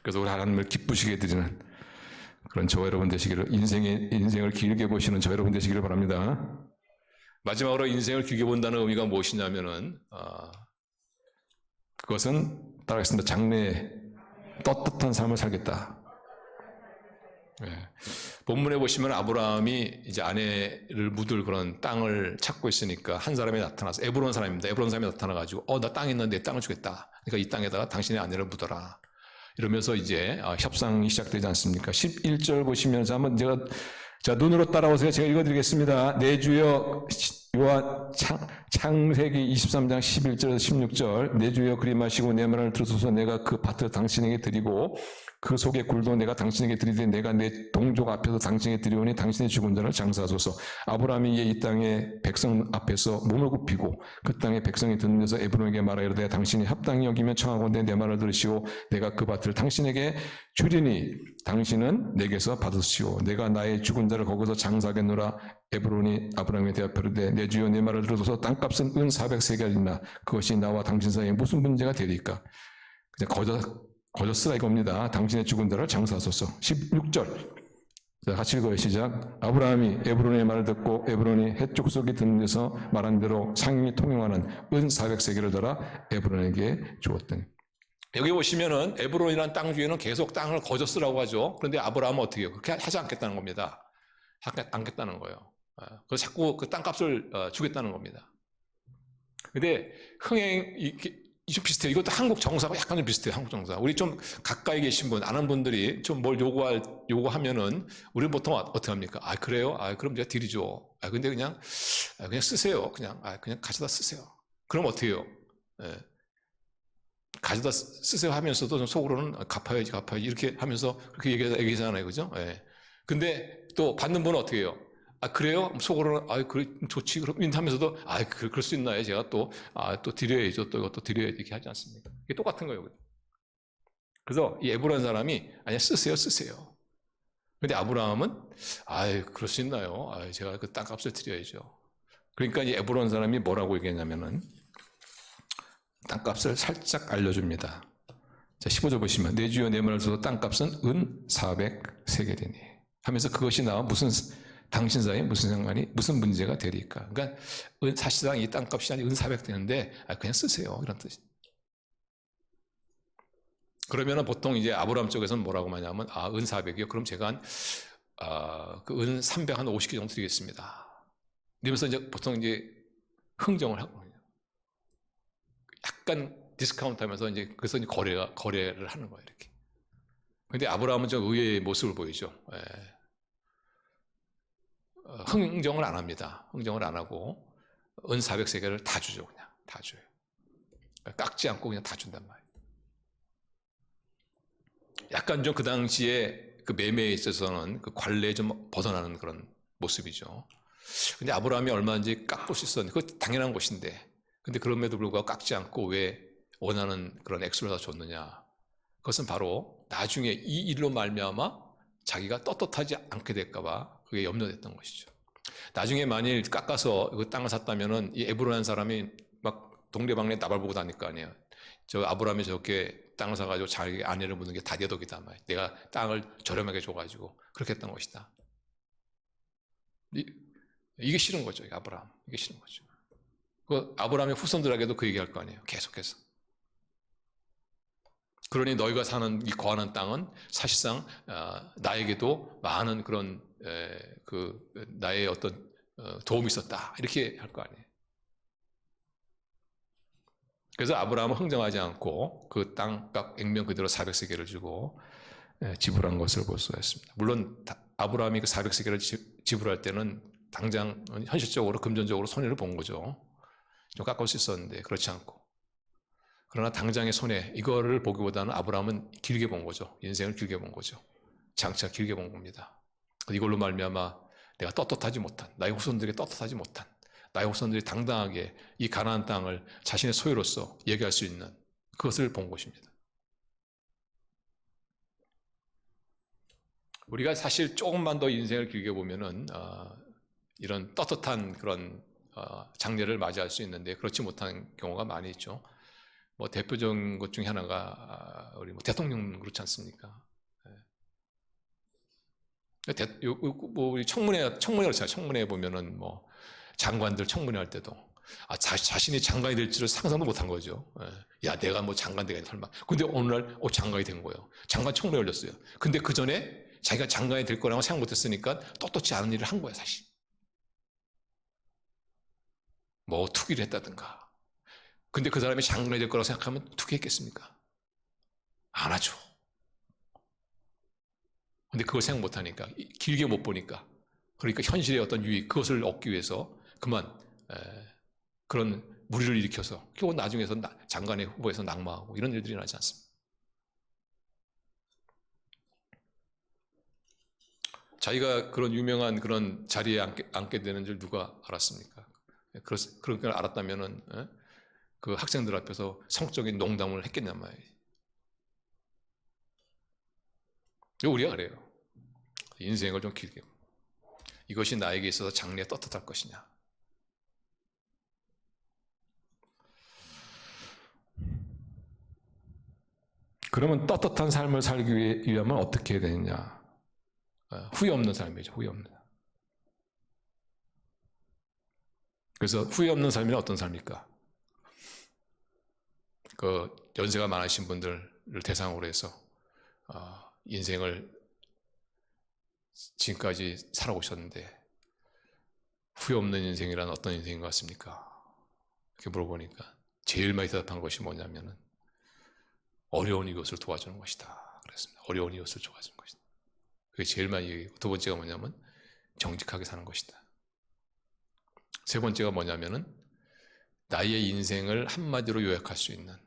그래서 우리 하나님을 기쁘시게 해드리는 그런 저와 여러분 되시기를, 인생을 길게 보시는 저와 여러분 되시기를 바랍니다. 마지막으로 인생을 길게 본다는 의미가 무엇이냐면은 그것은 따라하겠습니다. 장래에 떳떳한 삶을 살겠다. 네. 본문에 보시면 아브라함이 이제 아내를 묻을 그런 땅을 찾고 있으니까 한 사람이 나타나서, 에브론 사람입니다. 에브론 사람이 나타나가지고 나 땅 있는데 내 땅을 주겠다. 그러니까 이 땅에다가 당신의 아내를 묻어라. 이러면서 이제 협상이 시작되지 않습니까? 11절 보시면서 한번 자, 눈으로 따라오세요. 제가 읽어드리겠습니다. 내 주여, 요한 창세기 23장 11절에서 16절. 내 주여 그리 마시고 내 말을 들으소서. 내가 그 밭을 당신에게 드리고 그 속의 굴도 내가 당신에게 드리되 내가 내 동족 앞에서 당신에게 드리오니 당신의 죽은 자를 장사하소서. 아브라함이 이 땅의 백성 앞에서 몸을 굽히고 그 땅의 백성이 듣는 데서 에브론에게 말하여 이르되 당신이 합당히 여기면 청하건대 내 말을 들으시오. 내가 그 밭을 당신에게 주리니 당신은 내게서 받으시오. 내가 나의 죽은 자를 거기서 장사하겠노라. 에브론이 아브라함에 대답하되 내 주여 내 말을 들어서 땅값은 은 400세겔이나 그것이 나와 당신 사이에 무슨 문제가 되리까? 그냥 거저 쓰라 이겁니다. 당신의 죽은 자를 장사하소서. 16절. 자, 같이 읽어요. 시작. 아브라함이 에브론의 말을 듣고 에브론이 해쪽 속에 듣는 데서 말한 대로 상인이 통용하는 은 400세겔을 달아 에브론에게 주었더니. 여기 보시면은 에브론이라는 땅 주에는 계속 땅을 거저 쓰라고 하죠. 그런데 아브라함은 어떻게 해요? 그렇게 하지 않겠다는 겁니다. 하지 않겠다는 거예요. 그래서 자꾸 그 땅값을 주겠다는 겁니다. 근데 좀 비슷해요. 이것도 한국 정사가 약간 좀 비슷해요. 한국 정사. 우리 좀 가까이 계신 분, 아는 분들이 좀 뭘 요구하면은 우리는 보통 어떻게 합니까? 그래요? 그럼 제가 드리죠. 근데 그냥 쓰세요. 그냥 가져다 쓰세요. 그럼 어떻게 해요? 가져다 쓰세요 하면서도 좀 속으로는 갚아야지 이렇게 하면서 그렇게 얘기하잖아요. 그죠? 근데 또 받는 분은 어떻게 해요? 그래요? 속으로는 그래 좋지 그럼 하면서도 그럴 수 있나요? 제가 또 드려야죠. 또 이것도 드려야지 이렇게 하지 않습니까? 이게 똑같은 거예요. 그래서 이 에브론 사람이 쓰세요. 근데 아브라함은 그럴 수 있나요? 제가 그 땅값을 드려야죠. 그러니까 이 에브론 사람이 뭐라고 얘기했냐면은 땅값을 살짝 알려줍니다. 자, 15절 보시면 내 주여 내 말을 들어서 땅값은 은 400세겔이니 하면서 그것이 나와 당신 사이에 무슨 상관이 무슨 문제가 되리까? 그러니까 사실상 이 땅값이 은 400 되는데 그냥 쓰세요 이런 뜻이. 그러면은 보통 이제 아브라함 쪽에서는 뭐라고 하냐면 은 400이요. 그럼 제가 그 은 300 한 50개 정도 드리겠습니다. 이러면서 이제 보통 이제 흥정을 하고 약간 디스카운트하면서 이제 그래서 이제 거래를 하는 거예요 이렇게. 근데 아브라함은 좀 의외의 모습을 보이죠. 흥정을 안 합니다. 흥정을 안 하고 은 400세겔을 다 주죠. 그냥 다 줘요. 깎지 않고 그냥 다 준단 말이에요. 약간 좀 그 당시에 그 매매에 있어서는 그 관례에 좀 벗어나는 그런 모습이죠. 근데 아브라함이 얼마인지 깎을 수 있었는데 그거 당연한 것인데 근데 그럼에도 불구하고 깎지 않고 왜 원하는 그런 액수를 다 줬느냐. 그것은 바로 나중에 이 일로 말미암아 자기가 떳떳하지 않게 될까 봐 그게 염려됐던 것이죠. 나중에 만일 깎아서 그 땅을 샀다면은 이 에브론한 사람이 막 동네방네 나발 보고 다닐 거 아니에요. 저 아브라함이 저렇게 땅을 사가지고 자기 아내를 묻는 게 다대덕이다 말이에요. 내가 땅을 저렴하게 줘가지고 그렇게 했던 것이다. 이게 싫은 거죠. 아브라함. 이게 싫은 거죠. 그 아브라함의 후손들에게도 그 얘기할 거 아니에요. 계속해서. 그러니 너희가 사는 이 거하는 땅은 사실상 나에게도 많은 그런 나의 어떤 도움이 있었다 이렇게 할 거 아니에요. 그래서 아브라함은 흥정하지 않고 그 땅값 액면 그대로 400세겔을 주고 지불한 것을 볼 수가 있습니다. 물론 아브라함이 그 400세겔을 지불할 때는 당장 현실적으로 금전적으로 손해를 본 거죠. 좀 깎을 수 있었는데 그렇지 않고, 그러나 당장의 손해 이거를 보기보다는 아브라함은 길게 본 거죠. 인생을 길게 본 거죠. 장차 길게 본 겁니다. 이걸로 말미암아 내가 떳떳하지 못한, 나의 후손들이 떳떳하지 못한, 나의 후손들이 당당하게 이 가나안 땅을 자신의 소유로서 얘기할 수 있는 그것을 본 것입니다. 우리가 사실 조금만 더 인생을 길게 보면은 이런 떳떳한 그런 장례를 맞이할 수 있는데 그렇지 못한 경우가 많이 있죠. 뭐 대표적인 것 중에 하나가 우리 뭐 대통령 그렇지 않습니까? 뭐 우리 청문회 그렇잖아요. 청문회 보면은 뭐 장관들 청문회 할 때도 자신이 장관이 될 줄을 상상도 못한 거죠. 야, 내가 뭐 장관 되겠냐 설마. 근데 어느 날 장관이 된 거예요. 장관 청문회 열렸어요. 근데 그 전에 자기가 장관이 될 거라고 생각 못했으니까 떳떳지 않은 일을 한 거야 사실. 뭐 투기를 했다든가. 근데 그 사람이 장관이 될 거라고 생각하면 투기했겠습니까? 안 하죠. 근데 그걸 생각 못하니까, 길게 못 보니까, 그러니까 현실의 어떤 유익, 그것을 얻기 위해서 그만 그런 무리를 일으켜서 결국 나중에서 장관의 후보에서 낙마하고 이런 일들이 나지 않습니다. 자기가 그런 유명한 그런 자리에 앉게 되는 줄 누가 알았습니까? 그런 걸 알았다면은 그 학생들 앞에서 성적인 농담을 했겠냔 말이에요. 우리가 그래요. 인생을 좀 길게. 이것이 나에게 있어서 장래에 떳떳할 것이냐. 그러면 떳떳한 삶을 살기 위하면 어떻게 해야 되느냐. 후회 없는 삶이죠. 후회 없는 삶. 그래서 후회 없는 삶이 어떤 삶일까? 그 연세가 많으신 분들을 대상으로 해서 인생을 지금까지 살아오셨는데 후회 없는 인생이란 어떤 인생인 것 같습니까? 이렇게 물어보니까 제일 많이 대답한 것이 뭐냐면은 어려운 이웃을 도와주는 것이다 그랬습니다. 어려운 이웃을 도와주는 것이다. 그게 제일 많이 얘기하고, 두 번째가 뭐냐면 정직하게 사는 것이다. 세 번째가 뭐냐면은 나의 인생을 한마디로 요약할 수 있는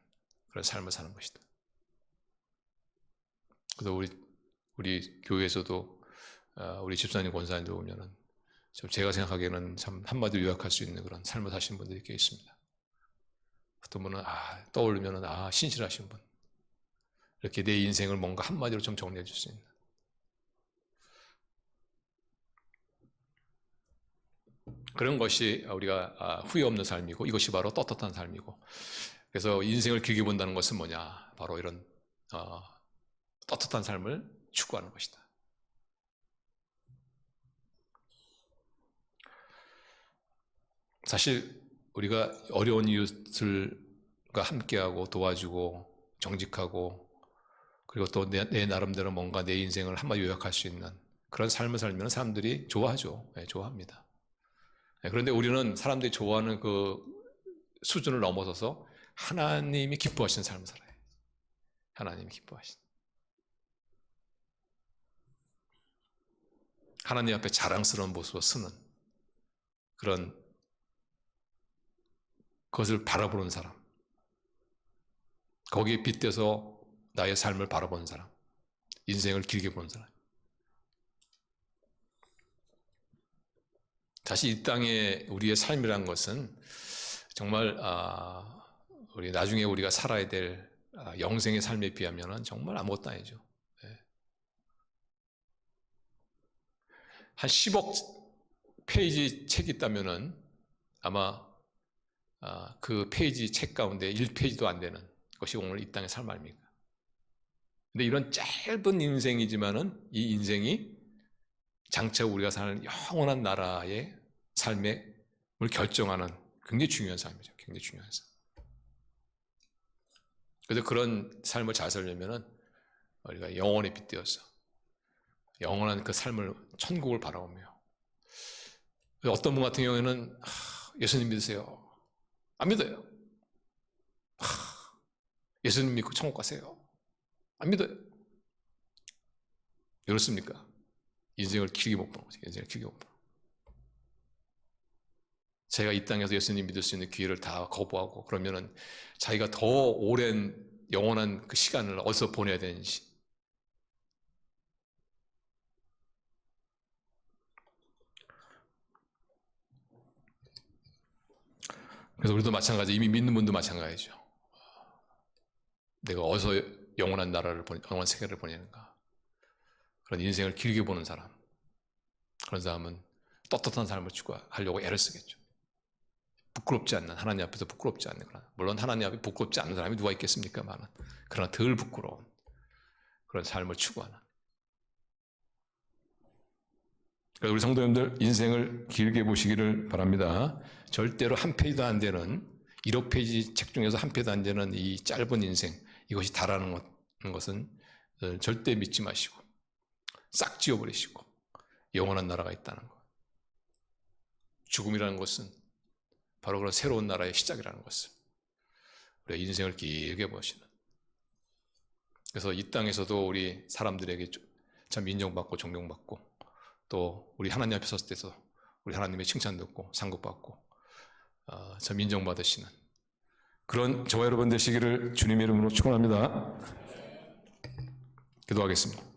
그런 삶을 사는 것이다. 그래서 우리 교회에서도 우리 집사님 권사님들 보면은 제가 생각하기에는 참 한마디로 요약할 수 있는 그런 삶을 사신 분들이 꽤 있습니다. 어떤 분은 떠올리면은 신실하신 분, 이렇게 내 인생을 뭔가 한마디로 좀 정리해 줄 수 있는 그런 것이 우리가 후회 없는 삶이고, 이것이 바로 떳떳한 삶이고, 그래서 인생을 길게 본다는 것은 뭐냐, 바로 이런 떳떳한 삶을 추구하는 것이다. 사실 우리가 어려운 이웃들과 함께하고 도와주고 정직하고, 그리고 또 내 나름대로 뭔가 내 인생을 한마디 요약할 수 있는 그런 삶을 살면 사람들이 좋아하죠. 네, 좋아합니다. 네, 그런데 우리는 사람들이 좋아하는 그 수준을 넘어서서 하나님이 기뻐하시는 삶을 살아요. 하나님이 기뻐하시는. 하나님 앞에 자랑스러운 모습으로 쓰는 그런 그것을 바라보는 사람, 거기에 빗대서 나의 삶을 바라보는 사람, 인생을 길게 보는 사람. 다시 이 땅에 우리의 삶이란 것은 정말 우리 나중에 우리가 살아야 될 영생의 삶에 비하면 정말 아무것도 아니죠. 한 10억 페이지 책이 있다면은 아마 그 페이지 책 가운데 1페이지도 안 되는 것이 오늘 이 땅의 삶 아닙니까? 근데 이런 짧은 인생이지만은 이 인생이 장차 우리가 사는 영원한 나라의 삶을 결정하는 굉장히 중요한 삶이죠. 굉장히 중요한 삶. 그래서 그런 삶을 잘 살려면은 우리가 영원에 빗대어서 영원한 그 삶을, 천국을 바라보며 어떤 분 같은 경우에는 예수님 믿으세요. 안 믿어요. 예수님 믿고 천국 가세요. 안 믿어요. 그렇습니까? 인생을 길게 못 보는 거죠. 인생을 길게 못 보는 거죠. 제가 이 땅에서 예수님 믿을 수 있는 기회를 다 거부하고 그러면은 자기가 더 오랜 영원한 그 시간을 어디서 보내야 되는지. 그래서 우리도 마찬가지, 이미 믿는 분도 마찬가지죠. 내가 어디서 영원한 나라를 영원한 세계를 보내는가. 그런 인생을 길게 보는 사람. 그런 사람은 떳떳한 삶을 추구하려고 애를 쓰겠죠. 부끄럽지 않는, 하나님 앞에서 부끄럽지 않는, 물론 하나님 앞에 부끄럽지 않는 사람이 누가 있겠습니까? 그러나 덜 부끄러운 그런 삶을 추구하는. 우리 성도님들 인생을 길게 보시기를 바랍니다. 절대로 한 페이지도 안 되는 1억 페이지 책 중에서 한 페이지도 안 되는 이 짧은 인생, 이것이 다라는 것은 절대 믿지 마시고 싹 지워버리시고 영원한 나라가 있다는 것. 죽음이라는 것은 바로 그런 새로운 나라의 시작이라는 것을 우리가 인생을 길게 보시는. 그래서 이 땅에서도 우리 사람들에게 참 인정받고 존경받고 또 우리 하나님 앞에 섰을 때서 우리 하나님의 칭찬 듣고 상급받고 참 인정받으시는 그런 저와 여러분 되시기를 주님의 이름으로 축원합니다. 기도하겠습니다.